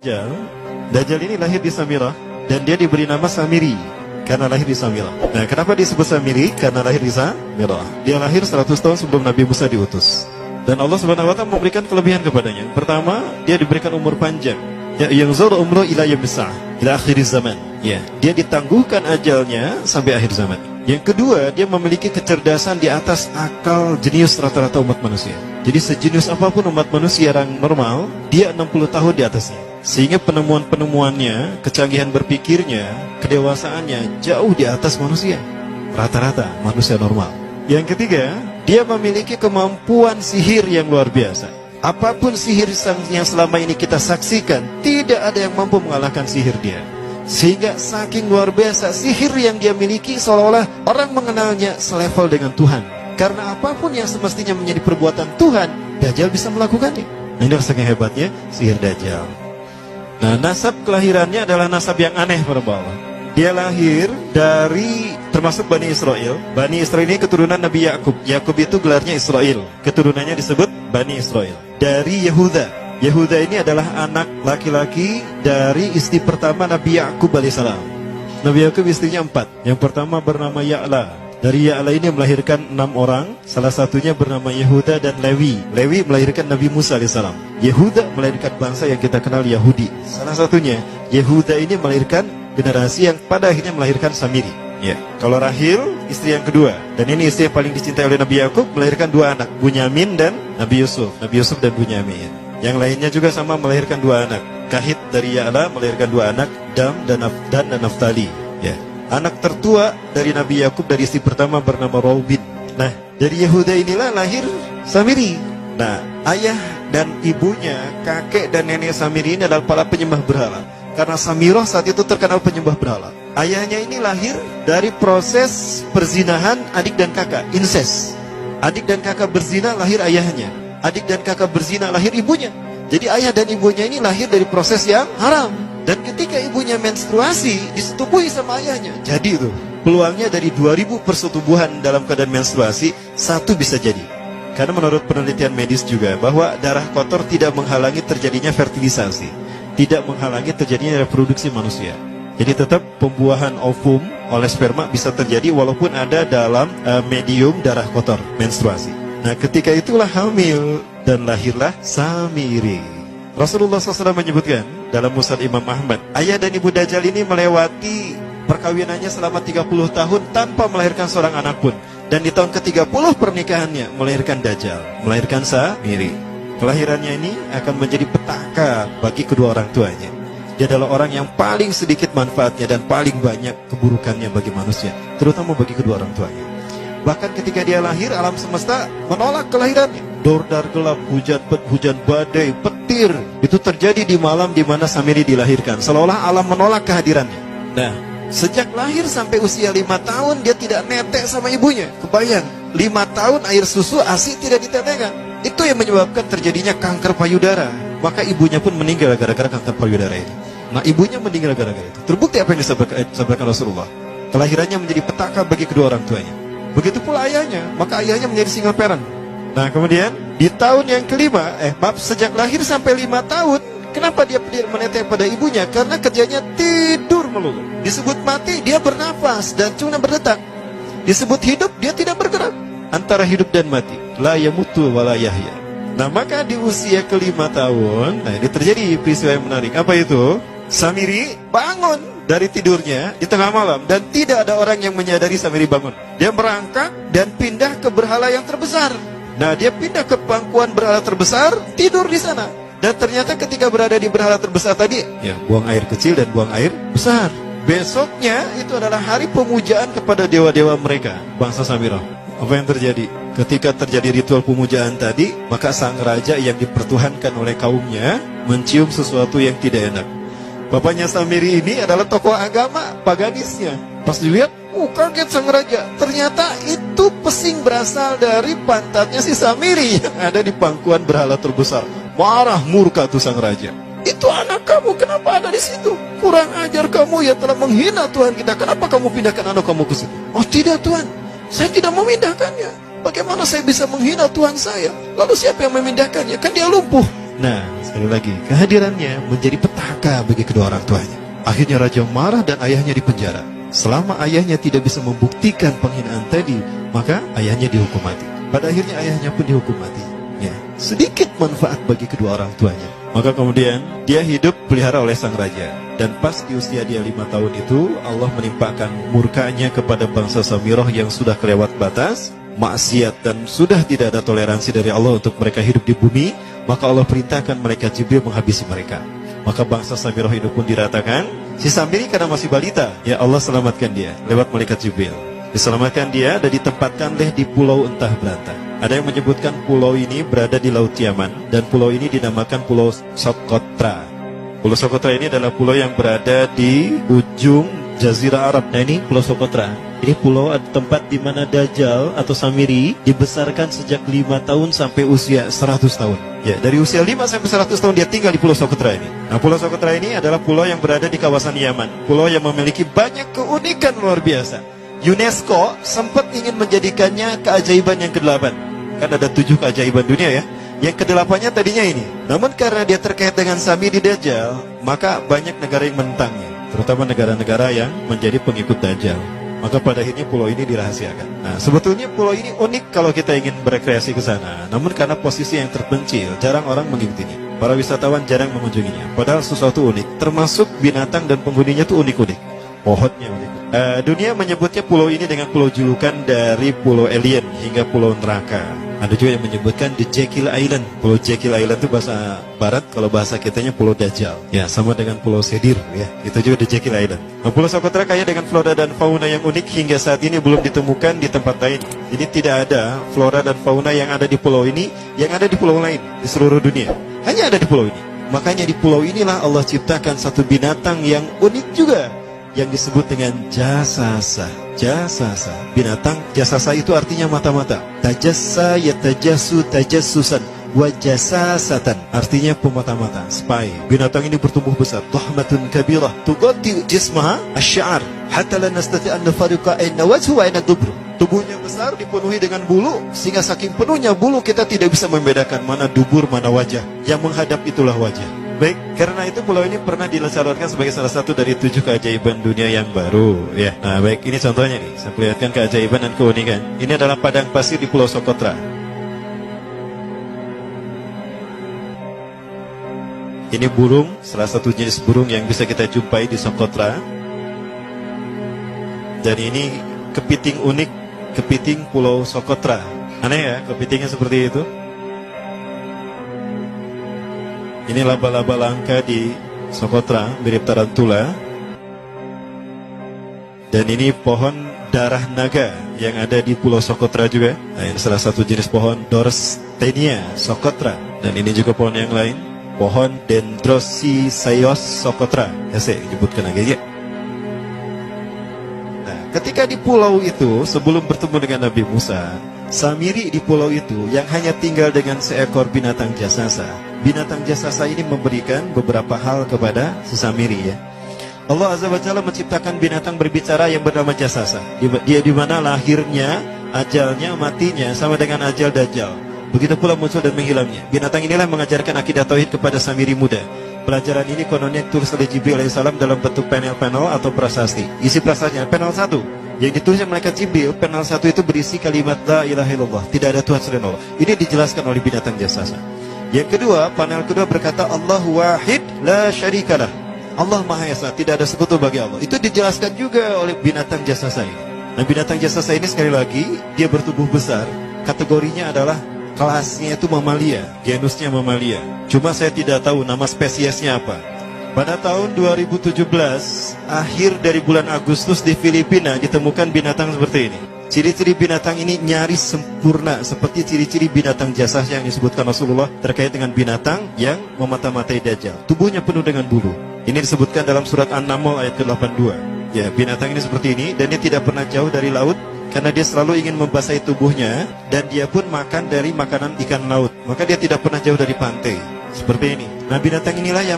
Dajjal. Dajjal ini lahir di Samirah dan dia diberi nama Samiri karena lahir di Samirah. Nah, kenapa disebut Samiri? Karena lahir di Samirah. Dia lahir 100 tahun sebelum Nabi Musa diutus. Dan Allah Subhanahu wa taala memberikan kelebihan kepadanya. Pertama, dia diberikan umur panjang. Ya, yang zuru umru ila yamsa, ila akhir zaman. Ya, dia ditangguhkan ajalnya sampai akhir zaman. Yang kedua, dia memiliki kecerdasan di atas akal jenius rata-rata umat manusia. Jadi sejenius apapun umat manusia yang normal, dia 60 tahun di atasnya. Sehingga penemuan-penemuannya, kecanggihan berpikirnya, kedewasaannya jauh di atas manusia. Rata-rata manusia normal. Yang ketiga, dia memiliki kemampuan sihir yang luar biasa. Apapun sihir yang selama ini kita saksikan, tidak ada yang mampu mengalahkan sihir dia. Sehingga saking luar biasa sihir yang dia miliki, seolah-olah orang mengenalnya selevel dengan Tuhan. Karena apapun yang semestinya menjadi perbuatan Tuhan, Dajjal bisa melakukannya. Nah, ini saking hebatnya sihir Dajjal. Nah, nasab kelahirannya adalah nasab yang aneh para bapak. Dia lahir dari termasuk Bani Israel. Bani Israel ini keturunan Nabi Yakub. Yakub itu gelarnya Israel. Keturunannya disebut Bani Israel. Dari Yehuda. Yehuda ini adalah anak laki-laki dari istri pertama Nabi Yakub alaihissalam. Nabi Yakub istrinya 4. Yang pertama bernama Ya'la. Dari Ya'la ini melahirkan 6 orang. Salah satunya bernama Yehuda dan Lewi. Lewi melahirkan Nabi Musa alaihissalam. Yehuda melahirkan bangsa yang kita kenal Yahudi. Salah satunya Yehuda ini melahirkan generasi yang pada akhirnya melahirkan Samiri. Ya. Kalau Rahil istri yang kedua, dan ini istri yang paling dicintai oleh Nabi Yakub, melahirkan 2 anak, Bunyamin dan Nabi Yusuf. Nabi Yusuf dan Bunyamin. Yang lainnya juga sama melahirkan 2 anak. Kahit dari Ya'la melahirkan 2 anak, Dam dan Naftali. Ya. Anak tertua dari Nabi Yakub dari istri pertama bernama Raubin. Nah, dari Yehuda inilah lahir Samiri. Nah, ayah dan ibunya, kakek dan nenek Samiri ini adalah para penyembah berhala. Karena Samirah saat itu terkenal penyembah berhala. Ayahnya ini lahir dari proses perzinahan adik dan kakak, incest. Adik dan kakak berzina, lahir ayahnya. Adik dan kakak berzina, lahir ibunya. Jadi ayah dan ibunya ini lahir dari proses yang haram. Dan ketika ibunya menstruasi, disetubuhi sama ayahnya. Jadi itu, peluangnya dari 2000 persetubuhan dalam keadaan menstruasi, 1 bisa jadi. Karena menurut penelitian medis juga, bahwa darah kotor tidak menghalangi terjadinya fertilisasi. Tidak menghalangi terjadinya reproduksi manusia. Jadi tetap pembuahan ovum oleh sperma bisa terjadi walaupun ada dalam medium darah kotor, menstruasi. Nah, ketika itulah hamil dan lahirlah Samiri. Rasulullah SAW menyebutkan dalam Musnad Imam Ahmad, ayah dan ibu Dajjal ini melewati perkawinannya selama 30 tahun tanpa melahirkan seorang anak pun. Dan di tahun ke-30 pernikahannya melahirkan Dajjal, melahirkan Samiri. Kelahirannya ini akan menjadi petaka bagi kedua orang tuanya. Dia adalah orang yang paling sedikit manfaatnya dan paling banyak keburukannya bagi manusia, terutama bagi kedua orang tuanya. Bahkan ketika dia lahir, alam semesta menolak kelahirannya. Dordar gelap, hujan badai, petir, itu terjadi di malam di mana Samiri dilahirkan. Seolah-olah alam menolak kehadirannya. Nah, sejak lahir sampai usia 5 tahun dia tidak netek sama ibunya. Kebayang, 5 tahun air susu ASI tidak ditetekkan. Itu yang menyebabkan terjadinya kanker payudara. Maka ibunya pun meninggal gara-gara kanker payudara ini. Nah, ibunya meninggal gara-gara itu. Terbukti apa yang disampaikan Rasulullah. Kelahirannya menjadi petaka bagi kedua orang tuanya. Begitu pula ayahnya, maka ayahnya menjadi single parent. Nah, kemudian di tahun yang kelima, sejak lahir sampai 5 tahun, kenapa dia menetek pada ibunya? Karena kerjanya tidur melulu. Disebut mati, dia bernafas dan cuma berdetak. Disebut hidup, dia tidak bergerak. Antara hidup dan mati, la yamutu wa la yahya. Nah, maka di usia ke-5 tahun, nah ini terjadi peristiwa yang menarik. Apa itu? Samiri bangun dari tidurnya di tengah malam dan tidak ada orang yang menyadari Samiri bangun. Dia merangkak dan pindah ke berhala yang terbesar. Nah, dia pindah ke pangkuan berhala terbesar, tidur di sana. Dan ternyata ketika berada di berhala terbesar tadi, ya, buang air kecil dan buang air besar. Besoknya itu adalah hari pemujaan kepada dewa-dewa mereka, bangsa Samirah. Apa yang terjadi? Ketika terjadi ritual pemujaan tadi, maka sang raja yang dipertuhankan oleh kaumnya mencium sesuatu yang tidak enak. Bapaknya Samiri ini adalah tokoh agama paganisnya. Pas dilihat, kaget sang raja. Ternyata itu pesing berasal dari pantatnya si Samiri yang ada di pangkuan berhala terbesar. Marah murka tuh sang raja. Itu anak kamu, kenapa ada di situ? Kurang ajar kamu yang telah menghina Tuhan kita. Kenapa kamu pindahkan anak kamu ke situ? Oh tidak Tuhan, saya tidak memindahkannya. Bagaimana saya bisa menghina Tuhan saya? Lalu siapa yang memindahkannya? Kan dia lumpuh. Nah, Sekali lagi, kehadirannya menjadi petaka bagi kedua orang tuanya. Akhirnya raja marah dan ayahnya dipenjara. Selama ayahnya tidak bisa membuktikan penghinaan tadi, maka ayahnya dihukum mati. Pada akhirnya ayahnya pun dihukum mati. Ya, sedikit manfaat bagi kedua orang tuanya. Maka kemudian dia hidup pelihara oleh sang raja. Dan pas di usia dia 5 tahun itu, Allah menimpakan murkanya kepada bangsa Samirah yang sudah kelewat batas, maksiat, dan sudah tidak ada toleransi dari Allah untuk mereka hidup di bumi. Maka Allah perintahkan malaikat Jibril menghabisi mereka. Maka bangsa Samirah itu pun diratakan. Si Samiri karena masih balita, ya Allah selamatkan dia lewat malaikat Jibril. Diselamatkan dia dan ditempatkan di pulau entah berantah. Ada yang menyebutkan pulau ini berada di Laut Yaman, dan pulau ini dinamakan Pulau Socotra. Pulau Socotra ini adalah pulau yang berada di ujung Jazirah Arab. Nah, ini Pulau Socotra. Ini pulau tempat di mana Dajjal atau Samiri dibesarkan sejak 5 tahun sampai usia 100 tahun. Ya, dari usia 5 sampai 100 tahun dia tinggal di Pulau Socotra ini. Nah, Pulau Socotra ini adalah pulau yang berada di kawasan Yaman. Pulau yang memiliki banyak keunikan luar biasa. UNESCO sempat ingin menjadikannya keajaiban yang ke-8. Kan ada 7 keajaiban dunia ya. Yang ke-8-nya tadinya ini. Namun karena dia terkait dengan Samiri Dajjal, maka banyak negara yang menentangnya, terutama negara-negara yang menjadi pengikut Dajjal. Maka pada akhirnya pulau ini dirahasiakan. Nah, sebetulnya pulau ini unik kalau kita ingin berekreasi ke sana. Namun karena posisi yang terpencil, jarang orang mengikutinya. Para wisatawan jarang mengunjunginya. Padahal sesuatu unik, termasuk binatang dan penghuninya itu unik-unik. Pohonnya unik. Dunia menyebutnya pulau ini dengan pulau julukan dari pulau alien hingga pulau neraka. Ada juga yang menyebutkan The Jekyll Island. Pulau Jekyll Island itu bahasa barat, kalau bahasa kitanya Pulau Dajjal. Ya, sama dengan Pulau Sedir ya. Itu juga The Jekyll Island. Nah, Pulau Socotra kaya dengan flora dan fauna yang unik hingga saat ini belum ditemukan di tempat lain. Jadi tidak ada flora dan fauna yang ada di pulau ini yang ada di pulau lain di seluruh dunia. Hanya ada di pulau ini. Makanya di pulau inilah Allah ciptakan satu binatang yang unik juga, yang disebut dengan jasasa. Jasasa, binatang jasasa itu artinya mata-mata. Tajassa yatajassu tajassusan wa jasasatan, artinya pemata-mata, spy. Binatang ini bertumbuh besar, dhahmatun kabirah tughatti jismaha asy-sya'r hatta la nastati' an nafariqa ayna wajhu wa ayna dubru. Tubuhnya besar, dipenuhi dengan bulu, sehingga saking penuhnya bulu kita tidak bisa membedakan mana dubur mana wajah. Yang menghadap itulah wajah. Baik, karena itu pulau ini pernah dilesarkan sebagai salah satu dari 7 keajaiban dunia yang baru ya. Nah baik, ini contohnya nih, saya perlihatkan keajaiban dan keunikan. Ini adalah padang pasir di Pulau Socotra. Ini burung, salah satu jenis burung yang bisa kita jumpai di Socotra. Dan ini kepiting unik, kepiting Pulau Socotra. Aneh ya, kepitingnya seperti itu. Ini laba-laba langka di Socotra, mirip tarantula. Dan ini pohon darah naga yang ada di Pulau Socotra juga. Nah, ini salah satu jenis pohon Dorstenia Socotra. Dan ini juga pohon yang lain, pohon Dendrocysaios Socotra. Ya, saya sebutkan lagi ya. Nah, ketika di pulau itu, sebelum bertemu dengan Nabi Musa, Samiri di pulau itu yang hanya tinggal dengan seekor binatang jasasa. Binatang jasasa ini memberikan beberapa hal kepada si Samiri ya. Allah Azza wa Jalla menciptakan binatang berbicara yang bernama jasasa. Dia di mana lahirnya, ajalnya, matinya sama dengan ajal Dajjal. Begitu pula muncul dan menghilangnya. Binatang inilah mengajarkan akidah tauhid kepada Samiri muda. Pelajaran ini kononnya ditulis oleh Jibril alaihissalam dalam bentuk panel-panel atau prasasti. Isi prasasnya panel 1 yang ditulis oleh malaikat Jibril. Panel 1 itu berisi kalimat la ilaha illallah, tidak ada Tuhan selain Allah. Ini dijelaskan oleh binatang jasasa. Yang kedua, panel kedua berkata Allahu wahid la syarikalah. Allah Maha Esa, tidak ada sekutu bagi Allah. Itu dijelaskan juga oleh binatang jasasa ini. Nah, binatang jasasa ini sekali lagi dia bertubuh besar. Kategorinya adalah kelasnya itu mamalia, genusnya mamalia. Cuma saya tidak tahu nama spesiesnya apa. Pada tahun 2017, akhir dari bulan Agustus di Filipina ditemukan binatang seperti ini. Ciri-ciri binatang ini nyaris sempurna seperti ciri-ciri binatang jasasa yang disebutkan Rasulullah terkait dengan binatang yang memata-matai Dajjal. Tubuhnya penuh dengan bulu. Ini disebutkan dalam surat An-Naml ayat ke-82. Ya, binatang ini seperti ini dan dia tidak pernah jauh dari laut karena dia selalu ingin membasahi tubuhnya dan dia pun makan dari makanan ikan laut. Maka dia tidak pernah jauh dari pantai. Seperti ini. Nah, binatang inilah yang